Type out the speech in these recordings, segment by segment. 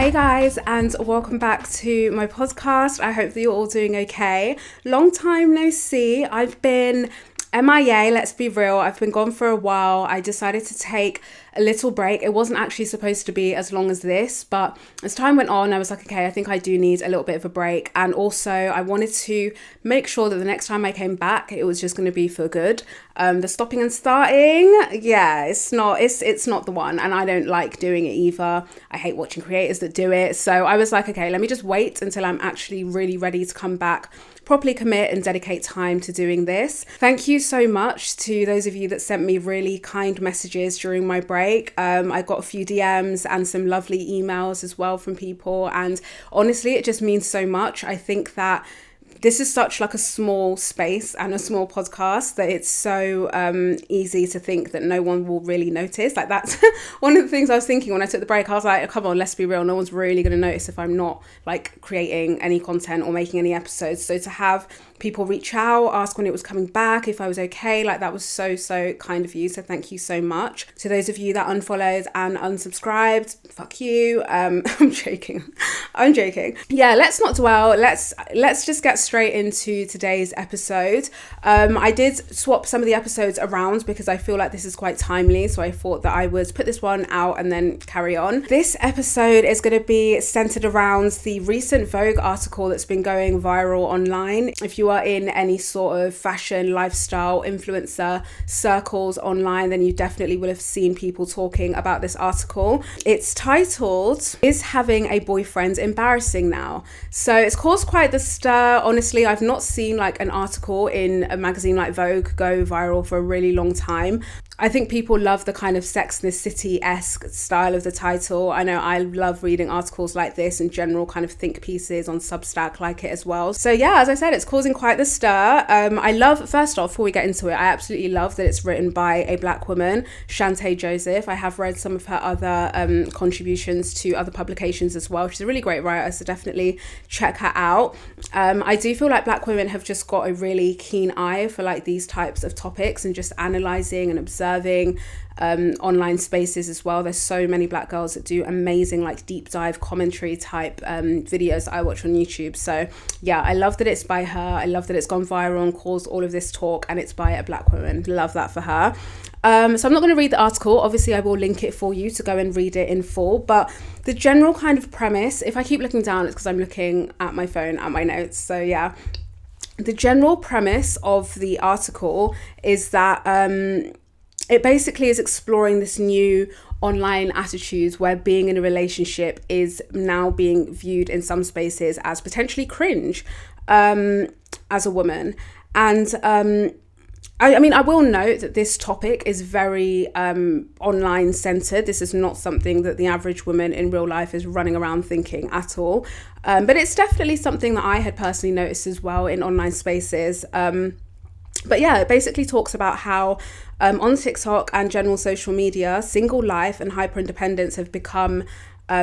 Hey guys, and welcome back to my podcast. I hope that you're all doing okay. Long time no see. I've been MIA, let's be real. I've been gone for a while. I decided to take a little break. It wasn't actually supposed to be as long as this, but as time went on, I was like, okay, I think I do need a little bit of a break. And also I wanted to make sure that the next time I came back, it was just going to be for good. The stopping and starting, yeah, it's not the one. And I don't like doing it either. I hate watching creators that do it. So I was like, okay, let me just wait until I'm actually really ready to come back, properly commit and dedicate time to doing this. Thank you so much to those of you that sent me really kind messages during my break. I got a few DMs and some lovely emails as well from people. And honestly, it just means so much. I think that this is such like a small space and a small podcast that it's so easy to think that no one will really notice. Like that's one of the things I was thinking when I took the break. I was like, oh, come on, let's be real. No one's really going to notice if I'm not like creating any content or making any episodes. So to have people reach out, ask when it was coming back, if I was okay, like that was so kind of you. So thank you so much. To those of you that unfollowed and unsubscribed, fuck you. I'm joking. Yeah, let's not dwell. Let's just get straight into today's episode. I did swap some of the episodes around because I feel like this is quite timely. So I thought that I would put this one out and then carry on. This episode is going to be centered around the recent Vogue article that's been going viral online. If you are in any sort of fashion, lifestyle, influencer circles online, then you definitely will have seen people talking about this article. It's titled, "Is Having a Boyfriend Embarrassing Now?" So it's caused quite the stir. Honestly, I've not seen like an article in a magazine like Vogue go viral for a really long time. I think people love the kind of Sex and the City-esque style of the title. I know I love reading articles like this and general kind of think pieces on Substack like it as well. So yeah, as I said, it's causing quite the stir. I love, first off, before we get into it, I absolutely love that it's written by a black woman, Shantae Joseph. I have read some of her other contributions to other publications as well. She's a really great writer, so definitely check her out. I do feel like black women have just got a really keen eye for like these types of topics and just analysing and observing online spaces as well. There's so many black girls that do amazing like deep dive commentary type videos that I watch on YouTube. So yeah, I love that it's by her. I love that it's gone viral and caused all of this talk, and it's by a black woman. Love that for her. So I'm not going to read the article. Obviously, I will link it for you to go and read it in full. But the general kind of premise, if I keep looking down, it's because I'm looking at my phone, at my notes. So yeah, the general premise of the article is that it basically is exploring this new online attitude where being in a relationship is now being viewed in some spaces as potentially cringe as a woman. And I mean, I will note that this topic is very online centered. This is not something that the average woman in real life is running around thinking at all. But it's definitely something that I had personally noticed as well in online spaces. But yeah, it basically talks about how on TikTok and general social media, single life and hyper-independence have become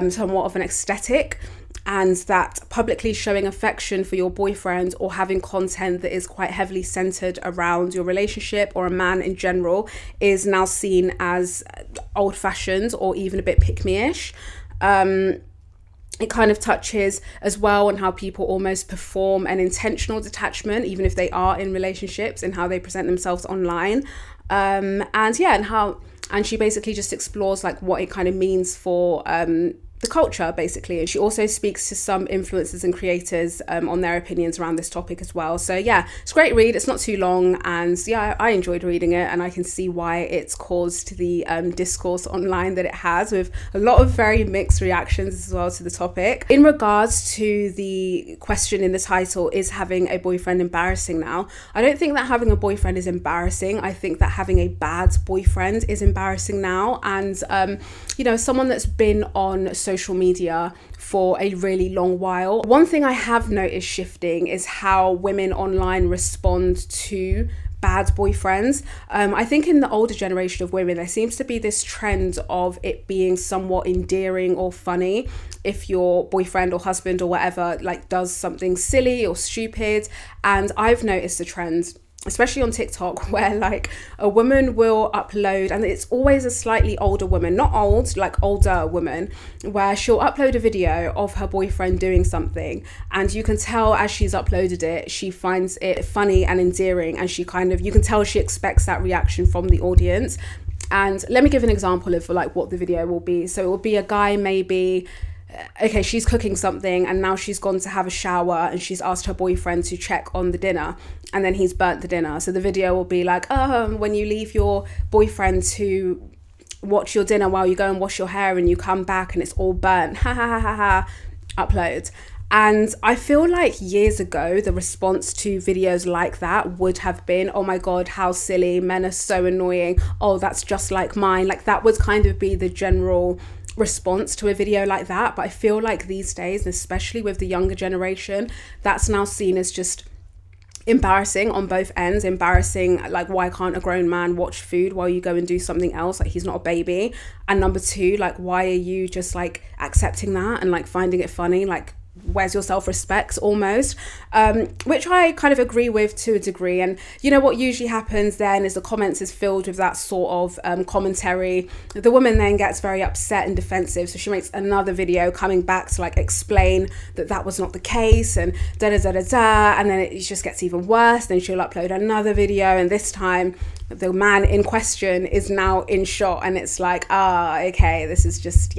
somewhat of an aesthetic, and that publicly showing affection for your boyfriend or having content that is quite heavily centered around your relationship or a man in general is now seen as old-fashioned or even a bit pick-me-ish. It kind of touches as well on how people almost perform an intentional detachment, even if they are in relationships, and how they present themselves online. And she basically just explores like what it kind of means for the culture, basically. And she also speaks to some influencers and creators on their opinions around this topic as well. So yeah, it's a great read. It's not too long, and yeah, I enjoyed reading it, and I can see why it's caused the discourse online that it has, with a lot of very mixed reactions as well to the topic. In regards to the question in the title, is having a boyfriend embarrassing now? I don't think that having a boyfriend is embarrassing. I think that having a bad boyfriend is embarrassing now. And someone that's been on social media for a really long while, one thing I have noticed shifting is how women online respond to bad boyfriends. I think in the older generation of women, there seems to be this trend of it being somewhat endearing or funny if your boyfriend or husband or whatever like does something silly or stupid. And I've noticed a trend especially on TikTok, where like a woman will upload, and it's always a slightly older woman, not old, like older woman, where she'll upload a video of her boyfriend doing something, and you can tell as she's uploaded it, she finds it funny and endearing, and she kind of, you can tell she expects that reaction from the audience. And let me give an example of like what the video will be. So it will be a guy, maybe, okay, she's cooking something and now she's gone to have a shower and she's asked her boyfriend to check on the dinner, and then he's burnt the dinner. So the video will be like, when you leave your boyfriend to watch your dinner while you go and wash your hair and you come back and it's all burnt, ha ha ha ha ha, upload. And I feel like years ago, the response to videos like that would have been, oh my God, how silly, men are so annoying, oh, that's just like mine. Like that would kind of be the general response to a video like that. But I feel like these days, especially with the younger generation, that's now seen as just embarrassing on both ends. Embarrassing, like, why can't a grown man watch food while you go and do something else? Like, he's not a baby. And number two, like, why are you just like accepting that and like finding it funny? Like, where's your self-respect almost, which I kind of agree with to a degree. And you know what usually happens then is the comments is filled with that sort of commentary. The woman then gets very upset and defensive, so she makes another video coming back to like explain that that was not the case, and da da da da da, and then it just gets even worse. Then she'll upload another video, and this time the man in question is now in shot, and it's like, okay, this is just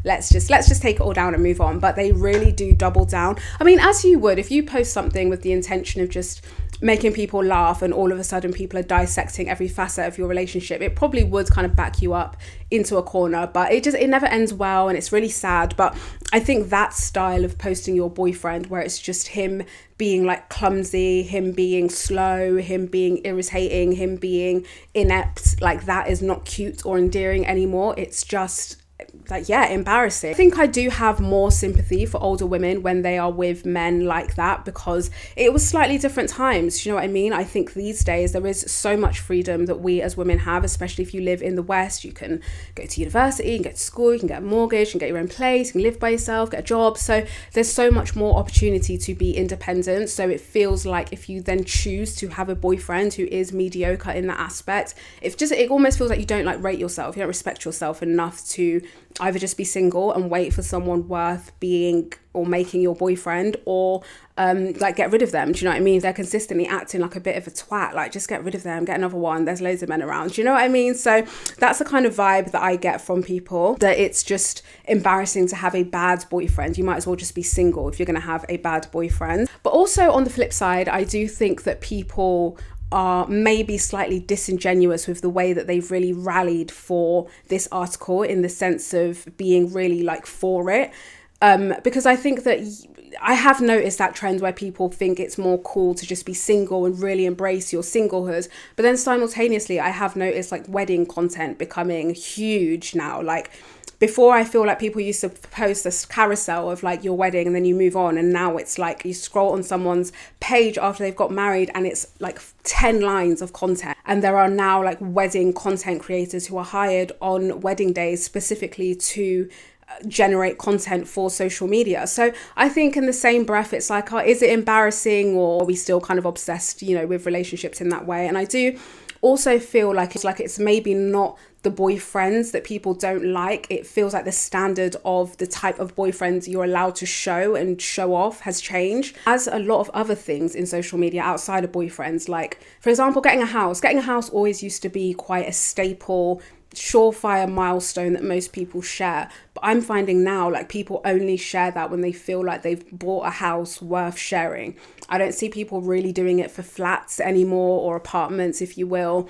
let's just take it all down and move on. But they really do double down. I mean, as you would if you post something with the intention of just making people laugh, and all of a sudden people are dissecting every facet of your relationship, it probably would kind of back you up into a corner. But it never ends well, and it's really sad. But I think that style of posting your boyfriend, where it's just him being like clumsy, him being slow, him being irritating, him being inept, like that is not cute or endearing anymore. It's just like, embarrassing. I think I do have more sympathy for older women when they are with men like that, because it was slightly different times. You know what I mean? I think these days there is so much freedom that we as women have, especially if you live in the West. You can go to university, you can go to school, you can get a mortgage, you can get your own place, you can live by yourself, get a job. So there's so much more opportunity to be independent. So it feels like if you then choose to have a boyfriend who is mediocre in that aspect, it almost feels like you don't like rate yourself, you don't respect yourself enough to either just be single and wait for someone worth being or making your boyfriend, or like get rid of them. Do you know what I mean? They're consistently acting like a bit of a twat, like just get rid of them, get another one, there's loads of men around. Do you know what I mean? So that's the kind of vibe that I get from people, that it's just embarrassing to have a bad boyfriend. You might as well just be single if you're going to have a bad boyfriend. But also on the flip side, I do think that people are maybe slightly disingenuous with the way that they've really rallied for this article, in the sense of being really like for it. Because I think that I have noticed that trend where people think it's more cool to just be single and really embrace your singlehood. But then simultaneously, I have noticed like wedding content becoming huge now. Like, before, I feel like people used to post this carousel of like your wedding and then you move on, and now it's like you scroll on someone's page after they've got married and it's like 10 lines of content. And there are now like wedding content creators who are hired on wedding days specifically to generate content for social media. So I think in the same breath, it's like, is it embarrassing, or are we still kind of obsessed, with relationships in that way? And I do also feel like it's maybe not the boyfriends that people don't like. It feels like the standard of the type of boyfriends you're allowed to show and show off has changed, as a lot of other things in social media outside of boyfriends. Like, for example, getting a house always used to be quite a staple, surefire milestone that most people share. But I'm finding now like people only share that when they feel like they've bought a house worth sharing. I don't see people really doing it for flats anymore, or apartments, if you will.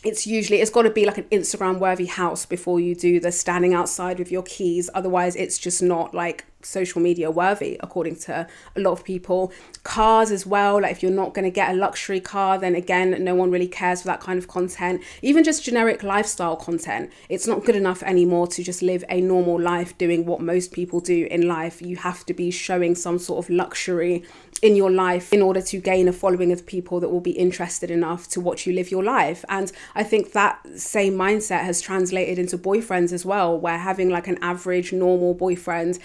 It's got to be like an Instagram worthy house before you do the standing outside with your keys. Otherwise it's just not like social media worthy, according to a lot of people. Cars as well, like if you're not going to get a luxury car, then again, no one really cares for that kind of content. Even just generic lifestyle content, it's not good enough anymore to just live a normal life doing what most people do in life. You have to be showing some sort of luxury in your life in order to gain a following of people that will be interested enough to watch you live your life. And I think that same mindset has translated into boyfriends as well, where having like an average normal boyfriend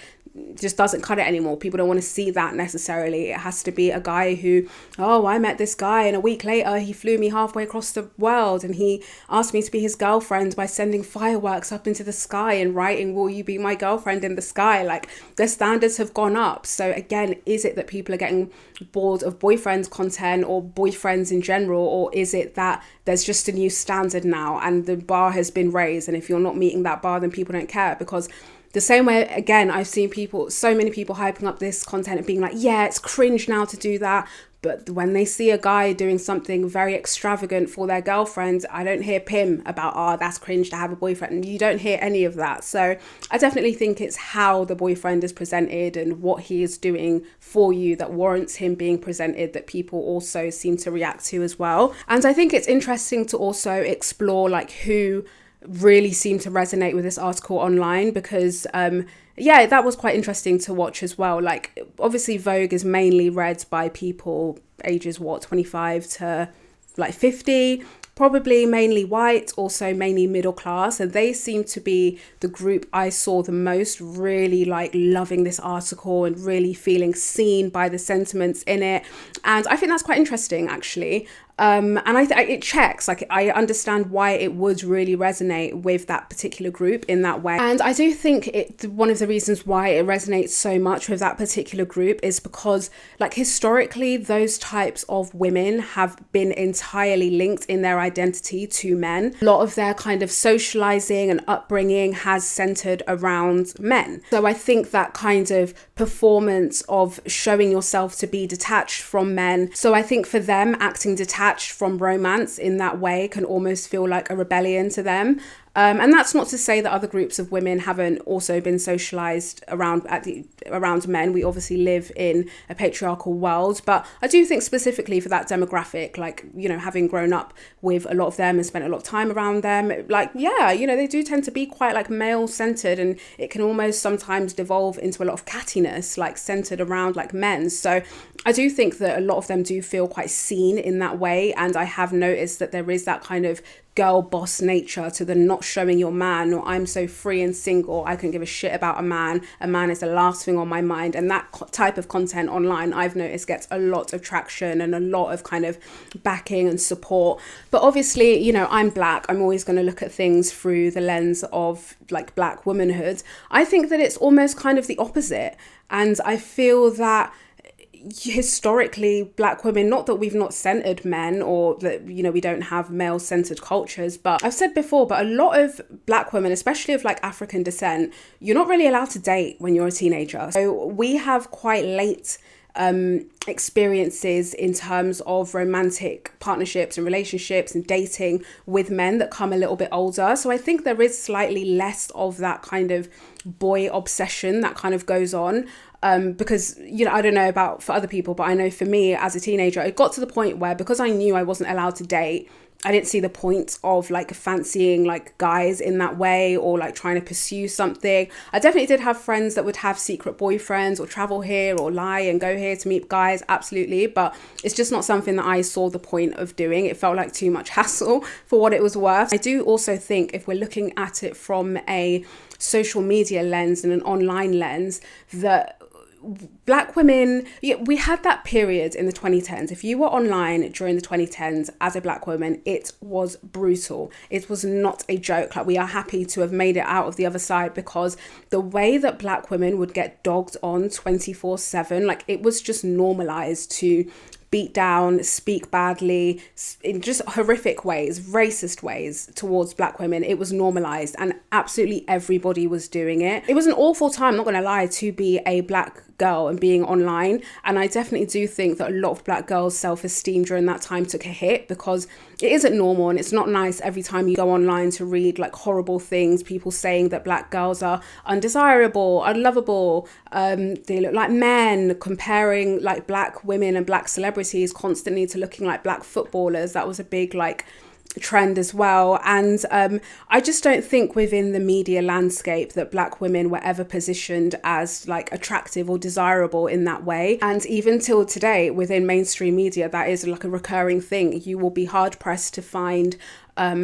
just doesn't cut it anymore. People don't want to see that necessarily. It has to be a guy who, oh, I met this guy and a week later he flew me halfway across the world and he asked me to be his girlfriend by sending fireworks up into the sky and writing, will you be my girlfriend in the sky? Like, the standards have gone up. So again, is it that people are getting bored of boyfriends content or boyfriends in general, or is it that there's just a new standard now and the bar has been raised, and if you're not meeting that bar then people don't care? Because the same way, again, I've seen so many people hyping up this content and being like, yeah, it's cringe now to do that. But when they see a guy doing something very extravagant for their girlfriend, I don't hear Pim about, oh, that's cringe to have a boyfriend. You don't hear any of that. So I definitely think it's how the boyfriend is presented and what he is doing for you that warrants him being presented that people also seem to react to as well. And I think it's interesting to also explore like who really seemed to resonate with this article online, because yeah, that was quite interesting to watch as well. Like, obviously Vogue is mainly read by people ages 25 to like 50, probably mainly white, also mainly middle class, and they seem to be the group I saw the most really like loving this article and really feeling seen by the sentiments in it. And I think that's quite interesting, actually. And it checks, like, I understand why it would really resonate with that particular group in that way. And I do think one of the reasons why it resonates so much with that particular group is because, like, historically, those types of women have been entirely linked in their identity to men. A lot of their kind of socializing and upbringing has centered around men. So I think that kind of performance of showing yourself to be detached from men. So I think for them, acting detached from romance in that way can almost feel like a rebellion to them. And that's not to say that other groups of women haven't also been socialized around men. We obviously live in a patriarchal world, but I do think specifically for that demographic, like, you know, having grown up with a lot of them and spent a lot of time around them, like, yeah, you know, they do tend to be quite like male centered, and it can almost sometimes devolve into a lot of cattiness, like centered around like men. So I do think that a lot of them do feel quite seen in that way. And I have noticed that there is that kind of girl boss nature to the not showing your man, or I'm so free and single, I can give a shit about a man is the last thing on my mind. And that type of content online, I've noticed, gets a lot of traction and a lot of kind of backing and support. But obviously, you know, I'm black, I'm always going to look at things through the lens of like black womanhood. I think that it's almost kind of the opposite, and I feel that historically black women, not that we've not centered men or that, you know, we don't have male centered cultures, but I've said before, but a lot of black women, especially of like African descent, you're not really allowed to date when you're a teenager. So we have quite late experiences in terms of romantic partnerships and relationships and dating with men that come a little bit older. So I think there is slightly less of that kind of boy obsession that kind of goes on. Because, you know, I don't know about for other people, but I know for me as a teenager, it got to the point where, because I knew I wasn't allowed to date, I didn't see the point of like fancying like guys in that way or like trying to pursue something. I definitely did have friends that would have secret boyfriends or travel here or lie and go here to meet guys, absolutely, but it's just not something that I saw the point of doing. It felt like too much hassle for what it was worth. I do also think, if we're looking at it from a social media lens and an online lens, that black women, we had that period in the 2010s. If you were online during the 2010s as a black woman, it was brutal. It was not a joke. Like, we are happy to have made it out of the other side, because the way that black women would get dogged on 24/7, like, it was just normalized to beat down, speak badly, in just horrific ways, racist ways towards black women. It was normalized and absolutely everybody was doing it. It was an awful time, not gonna lie, to be a black girl and being online. And I definitely do think that a lot of black girls' self-esteem during that time took a hit, because it isn't normal and it's not nice every time you go online to read like horrible things, people saying that black girls are undesirable, unlovable, they look like men, comparing like black women and black celebrities constantly to looking like black footballers. That was a big like trend as well. And I just don't think within the media landscape that black women were ever positioned as like attractive or desirable in that way. And even till today within mainstream media, that is like a recurring thing. You will be hard pressed to find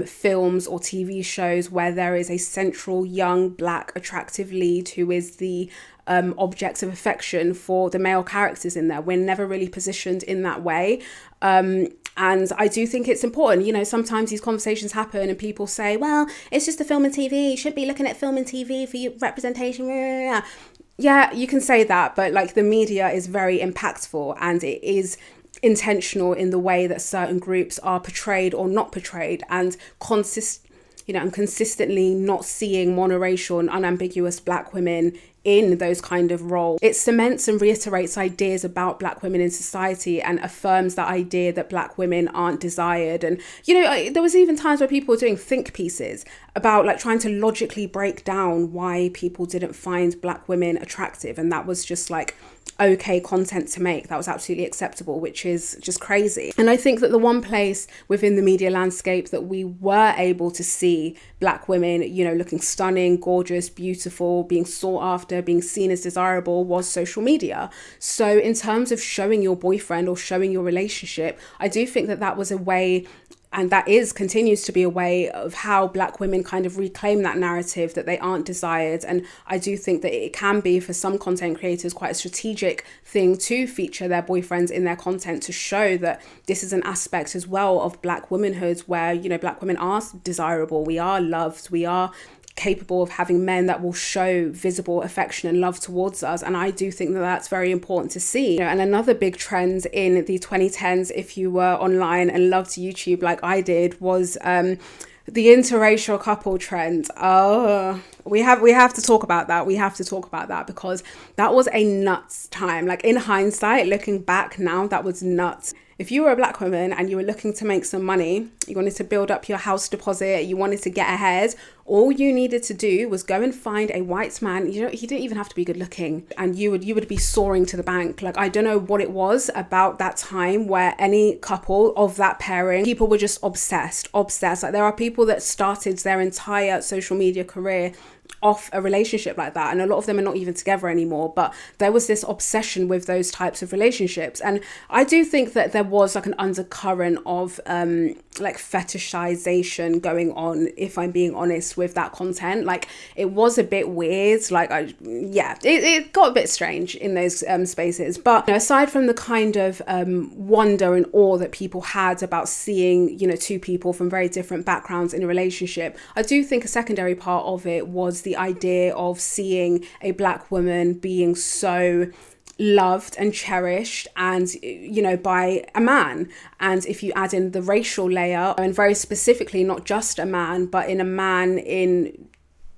films or TV shows where there is a central young black attractive lead who is the object of affection for the male characters in there. We're never really positioned in that way. And I do think it's important. You know, sometimes these conversations happen and people say, well, it's just a film and TV. You shouldn't be looking at film and TV for your representation. Yeah, you can say that, but like the media is very impactful and it is intentional in the way that certain groups are portrayed or not portrayed, and consistently not seeing monoracial and unambiguous black women in those kind of roles. It cements and reiterates ideas about black women in society and affirms that idea that black women aren't desired. And, there was even times where people were doing think pieces about like trying to logically break down why people didn't find black women attractive. And that was just like okay content to make. That was absolutely acceptable, which is just crazy. And I think that the one place within the media landscape that we were able to see black women, looking stunning, gorgeous, beautiful, being sought after, being seen as desirable was social media. So in terms of showing your boyfriend or showing your relationship, I do think that that was a way, and that continues to be a way of how black women kind of reclaim that narrative that they aren't desired. And I do think that it can be, for some content creators, quite a strategic thing to feature their boyfriends in their content to show that this is an aspect as well of black womanhood where, black women are desirable, we are loved, we are capable of having men that will show visible affection and love towards us. And I do think that that's very important to see. And another big trend in the 2010s, if you were online and loved YouTube like I did, was the interracial couple trend. We have to talk about that. We have to talk about that because that was a nuts time. Like in hindsight, looking back now, that was nuts. If you were a black woman and you were looking to make some money, you wanted to build up your house deposit, you wanted to get ahead, all you needed to do was go and find a white man. He didn't even have to be good looking, and you would be soaring to the bank. Like, I don't know what it was about that time where any couple of that pairing, people were just obsessed. Like, there are people that started their entire social media career off a relationship like that, and a lot of them are not even together anymore, but there was this obsession with those types of relationships. And I do think that there was like an undercurrent of like fetishization going on, if I'm being honest, with that content. Like, it was a bit weird. Like, it got a bit strange in those spaces. But aside from the kind of wonder and awe that people had about seeing two people from very different backgrounds in a relationship, I do think a secondary part of it was the idea of seeing a black woman being so loved and cherished and by a man. And if you add in the racial layer, and very specifically not just a man, but in a man in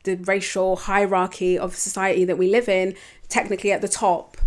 the racial hierarchy of society that we live in, technically at the top.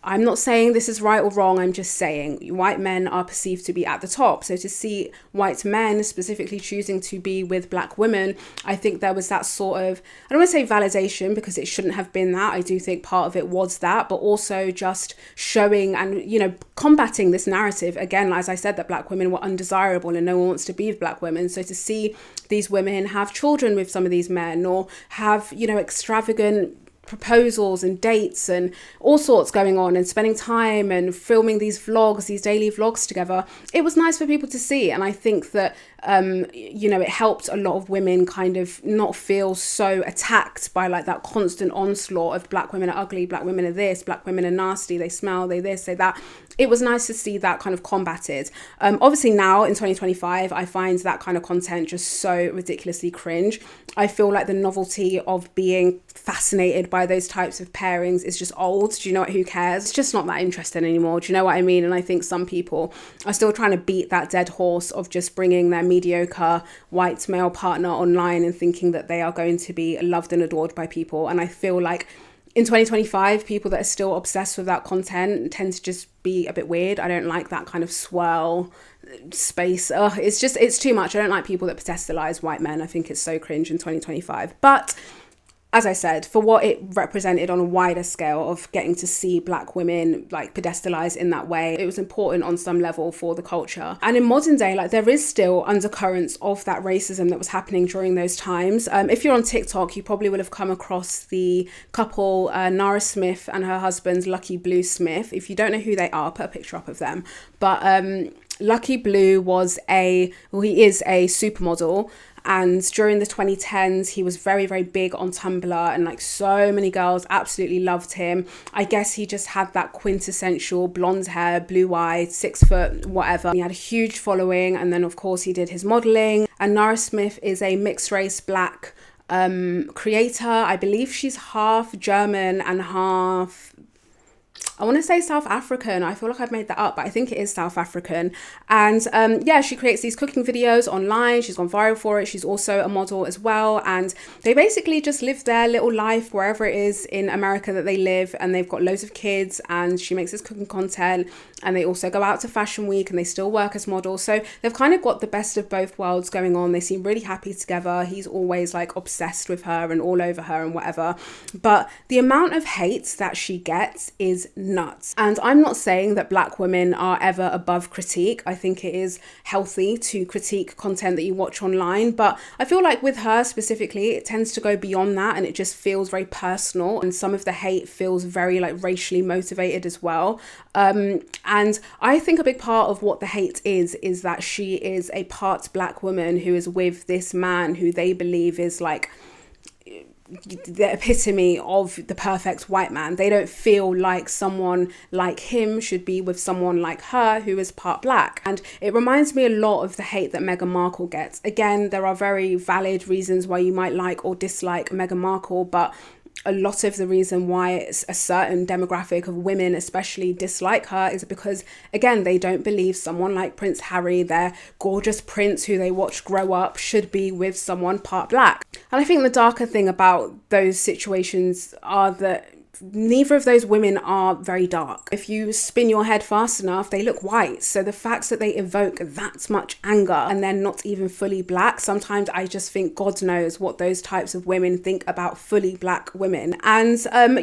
I'm not saying this is right or wrong, I'm just saying white men are perceived to be at the top. So to see white men specifically choosing to be with black women, I think there was that sort of, I don't want to say validation because it shouldn't have been that. I do think part of it was that, but also just showing and, combating this narrative. Again, as I said, that black women were undesirable and no one wants to be with black women. So to see these women have children with some of these men or have, extravagant proposals and dates and all sorts going on and spending time and filming these daily vlogs together, it was nice for people to see. And I think that it helped a lot of women kind of not feel so attacked by like that constant onslaught of black women are ugly, black women are this, black women are nasty, they smell, they this, they that. It was nice to see that kind of combated. Obviously now in 2025, I find that kind of content just so ridiculously cringe. I feel like the novelty of being fascinated by those types of pairings is just old. Do you know what? Who cares? It's just not that interesting anymore. Do you know what I mean? And I think some people are still trying to beat that dead horse of just bringing their mediocre white male partner online and thinking that they are going to be loved and adored by people. And I feel like in 2025, people that are still obsessed with that content tend to just be a bit weird. I don't like that kind of swirl space. It's too much. I don't like people that pedestalize white men. I think it's so cringe in 2025. But as I said, for what it represented on a wider scale of getting to see black women like pedestalized in that way, it was important on some level for the culture. And in modern day, like, there is still undercurrents of that racism that was happening during those times. If you're on TikTok, you probably will have come across the couple Nara Smith and her husband Lucky Blue Smith. If you don't know who they are, put a picture up of them. But Lucky Blue he is a supermodel. And during the 2010s, he was very, very big on Tumblr, and like so many girls absolutely loved him. I guess he just had that quintessential blonde hair, blue eyed, 6 foot, whatever. He had a huge following. And then of course he did his modeling. And Nara Smith is a mixed race black creator. I believe she's half German and half, I want to say South African. I feel like I've made that up, but I think it is South African. And yeah, she creates these cooking videos online. She's gone viral for it. She's also a model as well. And they basically just live their little life wherever it is in America that they live. And they've got loads of kids, and she makes this cooking content. And they also go out to Fashion Week, and they still work as models. So they've kind of got the best of both worlds going on. They seem really happy together. He's always like obsessed with her and all over her and whatever. But the amount of hate that she gets is nuts. And I'm not saying that black women are ever above critique. I think it is healthy to critique content that you watch online, but I feel like with her specifically, it tends to go beyond that, and it just feels very personal, and some of the hate feels very like racially motivated as well. And I think a big part of what the hate is that she is a part black woman who is with this man who they believe is like the epitome of the perfect white man. They don't feel like someone like him should be with someone like her who is part black. And it reminds me a lot of the hate that Meghan Markle gets. Again, there are very valid reasons why you might like or dislike Meghan Markle, but a lot of the reason why it's a certain demographic of women especially dislike her is because, again, they don't believe someone like Prince Harry, their gorgeous prince who they watched grow up, should be with someone part black. And I think the darker thing about those situations are that neither of those women are very dark. If you spin your head fast enough, they look white. So the fact that they evoke that much anger and they're not even fully black, sometimes I just think God knows what those types of women think about fully black women. And,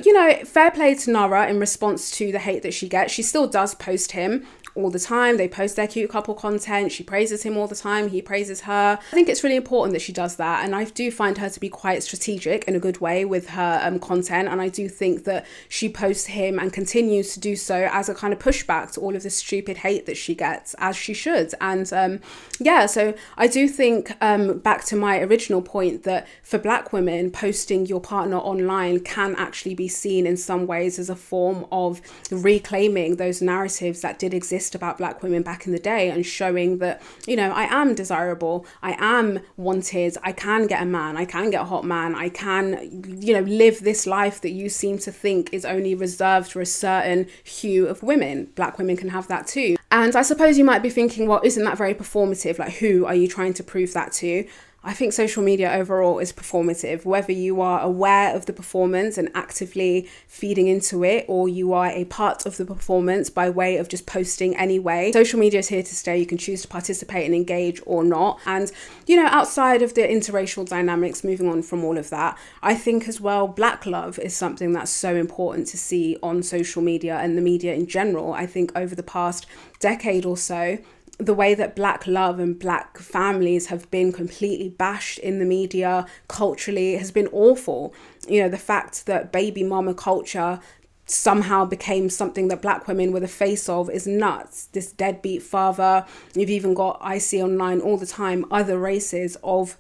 you know, fair play to Nara in response to the hate that she gets. She still does post him all the time. They post their cute couple content. She praises him all the time. He praises her. I think it's really important that she does that. And I do find her to be quite strategic in a good way with her content. And I do think that she posts him and continues to do so as a kind of pushback to all of the stupid hate that she gets, as she should. And yeah, so I do think back to my original point that for black women, posting your partner online can actually be seen in some ways as a form of reclaiming those narratives that did exist about black women back in the day, and showing that, you know, I am desirable, I am wanted, I can get a man, I can get a hot man, I can, you know, live this life that you seem to think is only reserved for a certain hue of women. Black women can have that too. And I suppose you might be thinking, well, isn't that very performative? Like, who are you trying to prove that to? I think social media overall is performative, whether you are aware of the performance and actively feeding into it, or you are a part of the performance by way of just posting anyway. Social media is here to stay. You can choose to participate and engage or not. And, you know, outside of the interracial dynamics, moving on from all of that, I think as well, black love is something that's so important to see on social media and the media in general. I think over the past decade or so, the way that black love and black families have been completely bashed in the media culturally has been awful. You know, the fact that baby mama culture somehow became something that black women were the face of is nuts. This deadbeat father. You've even got, I see online all the time, other races of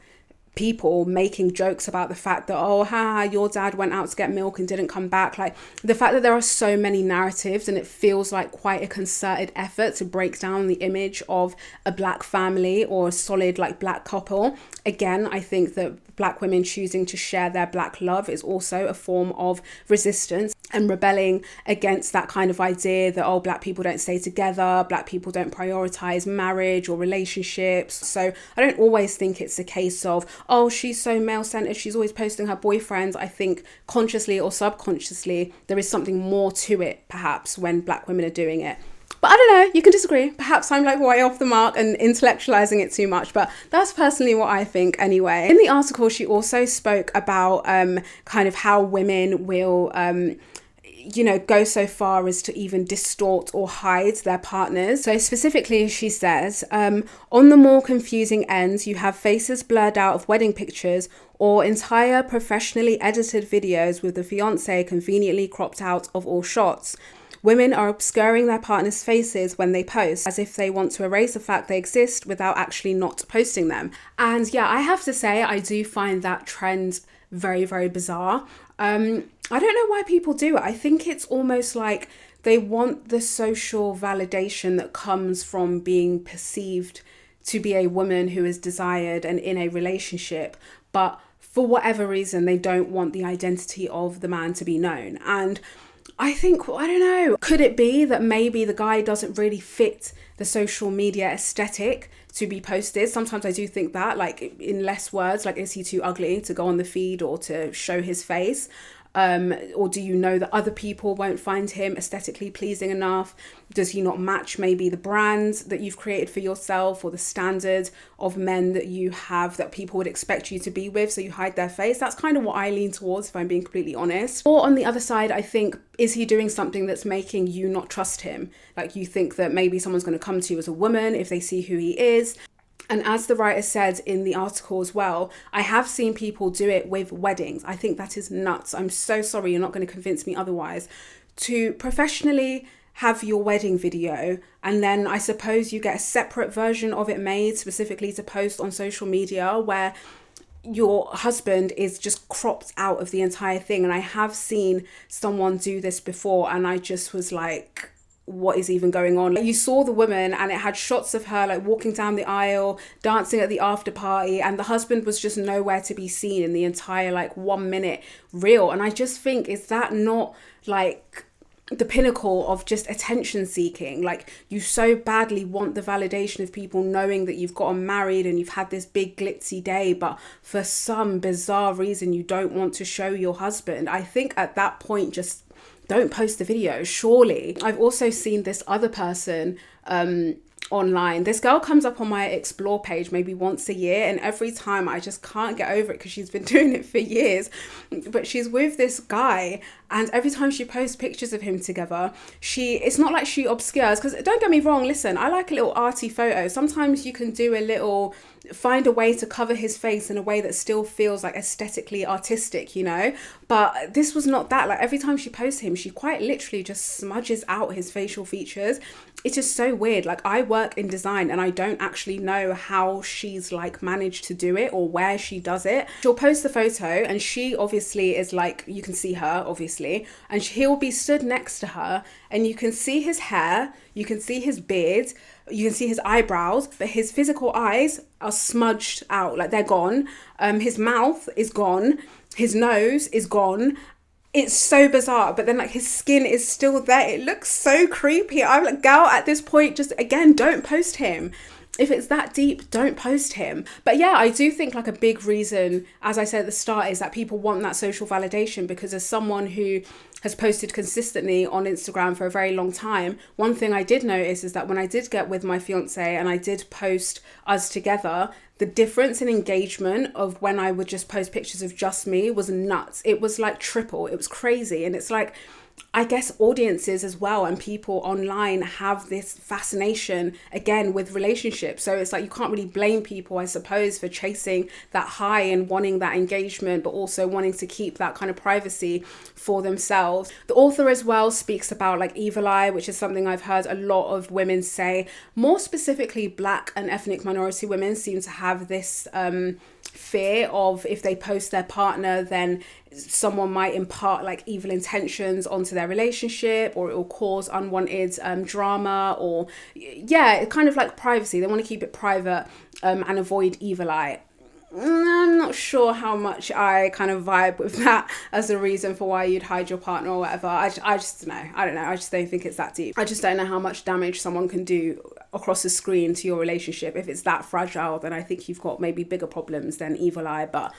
people making jokes about the fact that, oh, your dad went out to get milk and didn't come back. Like, the fact that there are so many narratives, and it feels like quite a concerted effort to break down the image of a black family or a solid like black couple. Again, I think that black women choosing to share their black love is also a form of resistance and rebelling against that kind of idea that, oh, black people don't stay together, black people don't prioritize marriage or relationships. So I don't always think it's a case of, oh, she's so male-centered, she's always posting her boyfriends. I think consciously or subconsciously there is something more to it, perhaps, when black women are doing it. But I don't know, you can disagree. Perhaps I'm like way off the mark and intellectualizing it too much, but that's personally what I think anyway. In the article, she also spoke about kind of how women will you know, go so far as to even distort or hide their partners. So specifically, she says, on the more confusing ends, you have faces blurred out of wedding pictures or entire professionally edited videos with the fiancé conveniently cropped out of all shots. Women are obscuring their partners' faces when they post, as if they want to erase the fact they exist without actually not posting them. And yeah, I have to say, I do find that trend very, very bizarre. I don't know why people do it. I think it's almost like they want the social validation that comes from being perceived to be a woman who is desired and in a relationship, but for whatever reason, they don't want the identity of the man to be known. And I think, I don't know, could it be that maybe the guy doesn't really fit the social media aesthetic to be posted? Sometimes I do think that, like, in less words, like, is he too ugly to go on the feed or to show his face? Or do you know that other people won't find him aesthetically pleasing enough? Does he not match maybe the brand that you've created for yourself or the standard of men that you have that people would expect you to be with, so you hide their face? That's kind of what I lean towards, if I'm being completely honest. Or on the other side, I think, is he doing something that's making you not trust him? Like, you think that maybe someone's going to come to you as a woman if they see who he is. And as the writer said in the article as well, I have seen people do it with weddings. I think that is nuts. I'm so sorry, you're not going to convince me otherwise. To professionally have your wedding video, and then I suppose you get a separate version of it made specifically to post on social media, where your husband is just cropped out of the entire thing. And I have seen someone do this before, and I just was like, what is even going on? Like, you saw the woman and it had shots of her like walking down the aisle, dancing at the after party, and the husband was just nowhere to be seen in the entire like 1 minute reel. And I just think, is that not like the pinnacle of just attention seeking? Like, you so badly want the validation of people knowing that you've gotten married and you've had this big glitzy day, but for some bizarre reason you don't want to show your husband. I think at that point, just don't post the video, surely. I've also seen this other person online. This girl comes up on my explore page maybe once a year, and every time I just can't get over it because she's been doing it for years. But she's with this guy, and every time she posts pictures of him together, it's not like she obscures, because don't get me wrong, listen, I like a little arty photo. Sometimes you can do find a way to cover his face in a way that still feels like aesthetically artistic, you know? But this was not that. Like, every time she posts him, she quite literally just smudges out his facial features. It's just so weird. Like, I work in design and I don't actually know how she's like managed to do it or where she does it. She'll post the photo and she obviously is like, you can see her obviously, and he'll be stood next to her and you can see his hair, you can see his beard, you can see his eyebrows, but his physical eyes are smudged out, like they're gone. His mouth is gone, his nose is gone. It's so bizarre, but then like his skin is still there. It looks so creepy. I'm like, girl, at this point, just again, don't post him. If it's that deep, don't post him. But yeah, I do think like a big reason, as I said at the start, is that people want that social validation, because as someone who has posted consistently on Instagram for a very long time, one thing I did notice is that when I did get with my fiance and I did post us together, the difference in engagement of when I would just post pictures of just me was nuts. It was like triple. It was crazy. And it's like, I guess audiences as well and people online have this fascination again with relationships. So it's like, you can't really blame people, I suppose, for chasing that high and wanting that engagement, but also wanting to keep that kind of privacy for themselves. The author as well speaks about like evil eye, which is something I've heard a lot of women say. More specifically, Black and ethnic minority women seem to have this fear of, if they post their partner, then someone might impart like evil intentions onto their relationship, or it will cause unwanted drama, or yeah, kind of like privacy. They want to keep it private and avoid evil eye. I'm not sure how much I kind of vibe with that as a reason for why you'd hide your partner or whatever. I just know. I don't know. I just don't think it's that deep. I just don't know how much damage someone can do across the screen to your relationship. If it's that fragile, then I think you've got maybe bigger problems than evil eye. But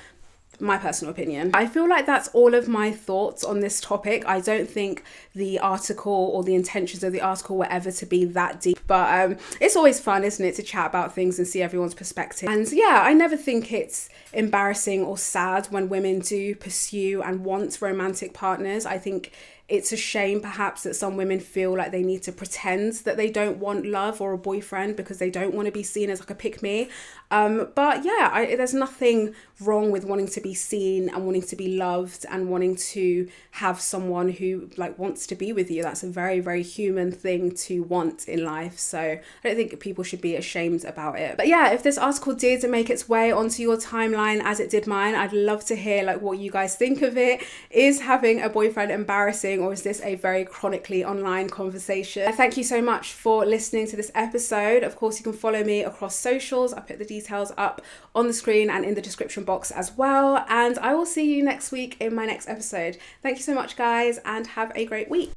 my personal opinion. I feel like that's all of my thoughts on this topic. I don't think the article or the intentions of the article were ever to be that deep, but it's always fun, isn't it, to chat about things and see everyone's perspective. And yeah, I never think it's embarrassing or sad when women do pursue and want romantic partners. I think it's a shame perhaps that some women feel like they need to pretend that they don't want love or a boyfriend because they don't want to be seen as like a pick me. But yeah, there's nothing wrong with wanting to be seen and wanting to be loved and wanting to have someone who like wants to be with you. That's a very, very human thing to want in life. So I don't think people should be ashamed about it. But yeah, if this article did make its way onto your timeline as it did mine, I'd love to hear like what you guys think of it. Is having a boyfriend embarrassing, or is this a very chronically online conversation? Thank you so much for listening to this episode. Of course, you can follow me across socials. I put the details up on the screen and in the description box as well. And I will see you next week in my next episode. Thank you so much, guys, and have a great week.